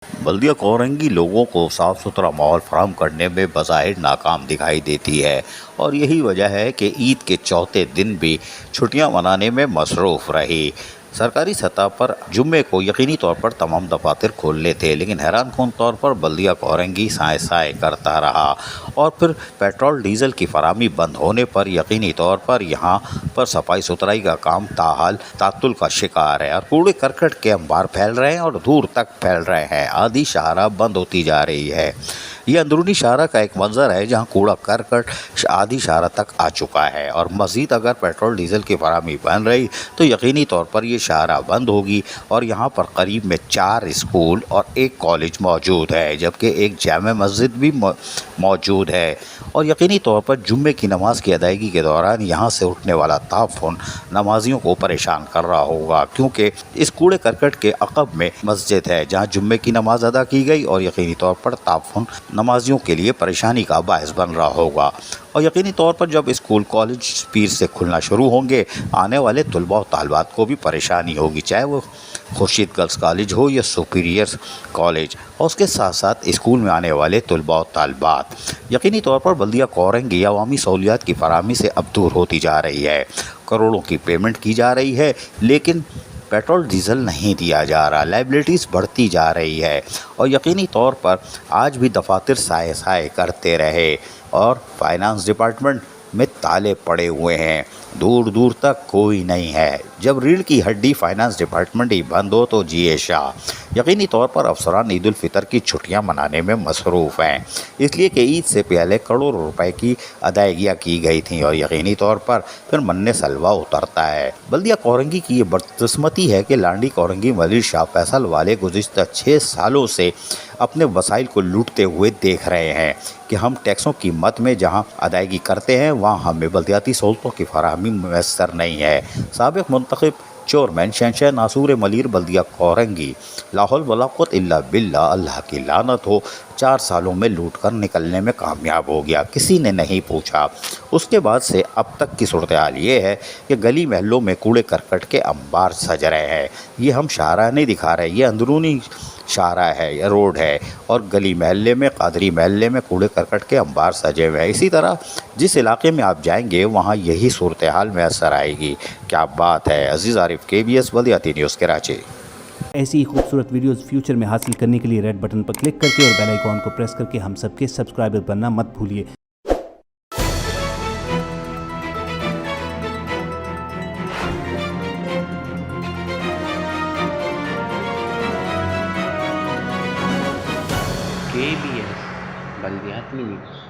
बल्दिया कोरंगी लोगों को साफ सुथरा माहौल फराहम करने में बज़ाहिर नाकाम दिखाई देती है और यही वजह है कि ईद के चौथे दिन भी छुट्टियां मनाने में मसरूफ़ रही। सरकारी सतह पर जुम्मे को यकीनी तौर पर तमाम दफातर खोलने थे, लेकिन हैरान कुन तौर पर बल्दिया कोरंगी साए साए करता रहा और फिर पेट्रोल डीजल की फराहमी बंद होने पर यकीनी तौर पर यहाँ पर सफाई सुथराई का काम ताहाल तातुल का शिकार है और कूड़े करकट के अंबार फैल रहे हैं और दूर तक फैल रहे हैं। आधी शाहराह बंद होती जा रही है। ये अंदरूनी शाहराह का एक मंजर है जहाँ कूड़ा करकट आधी शाहराह तक आ चुका है और मज़ीद अगर पेट्रोल डीजल की फराहमी बन रही तो यकीनी तौर पर ये शाहराह बंद होगी और यहाँ पर करीब में 4 स्कूल और 1 कॉलेज मौजूद है, जबकि एक जामे मस्जिद भी मौजूद है और यकीनी तौर पर जुम्मे की नमाज की अदायगी के दौरान यहाँ से उठने वाला ताफुन नमाजियों को परेशान कर रहा होगा, क्योंकि इस कूड़े करकट के अक़ब में मस्जिद है जहाँ जुम्मे की नमाज अदा की गई और यकीनी तौर पर ताफुन नमाजियों के लिए परेशानी का बायस बन रहा होगा। और यकीनी तौर पर जब स्कूल कॉलेज पीर से खुलना शुरू होंगे, आने वाले तलबा और तालबात को भी परेशानी होगी, चाहे वो खुर्शीद गर्ल्स कॉलेज हो या सुपीरियर कॉलेज, और उसके साथ साथ स्कूल में आने वाले तलबा और तालबात। यकीनी तौर पर बल्दिया कोरंगी अवामी सहूलियात की फराहमी से अब दूर होती जा रही है। करोड़ों की पेमेंट की जा रही है लेकिन पेट्रोल डीजल नहीं दिया जा रहा, लाइबिलिटीज़ बढ़ती जा रही है और यकीनी तौर पर आज भी दफातर साए साए करते रहे और फाइनेंस डिपार्टमेंट में ताले पड़े हुए हैं, दूर दूर तक कोई नहीं है। जब रीढ़ की हड्डी फाइनेंस डिपार्टमेंट ही बंद हो तो जिए शाह। यकीनी तौर पर अफसरान ईद उल फितर की छुट्टियां मनाने में मसरूफ़ हैं, इसलिए कि ईद से पहले करोड़ों रुपए की अदायगियाँ की गई थीं और यकीनी तौर पर फिर मन्ने सलवा उतरता है। बल्दिया कोरंगी की ये बदकिस्मती है कि लांडी कोरंगी मलिर शाह फैसल वाले गुज़िश्ता 6 सालों से अपने वसाइल को लूटते हुए देख रहे हैं कि हम टैक्सों की मद में जहां अदायगी करते हैं वहां हमें बल्दियाती सहूलतों की फराहमी मैसर नहीं है। साबिक़ मुंतखब चेयरमैन शहंशाह नासूर मलिर बल्दिया कोरंगी लाहौल वला कुव्वत इल्ला बिल्लाह, अल्लाह की लानत हो, 4 सालों में लूट कर निकलने में कामयाब हो गया, किसी ने नहीं पूछा। उसके बाद से अब तक की सूरत हाल ये है कि गली महलों में कूड़े करकट के अंबार सज रहे हैं। ये हम शाहराह नहीं दिखा रहे, ये अंदरूनी शाहराह है या रोड है और गली महल्ले में कादरी महल्ले में कूड़े करकट के अंबार सजे हुए हैं। इसी तरह जिस इलाके में आप जाएंगे वहाँ यही सूरत हाल में असर आएगी। क्या बात है। अजीज़ आरिफ, KBS बल्दियाती न्यूज़ कराची। ऐसी ही खूबसूरत वीडियोस फ्यूचर में हासिल करने के लिए रेड बटन पर क्लिक करके और बेल आइकॉन को प्रेस करके हम सबके सब्सक्राइबर बनना मत भूलिए। KBS बल्दियाती न्यूज़।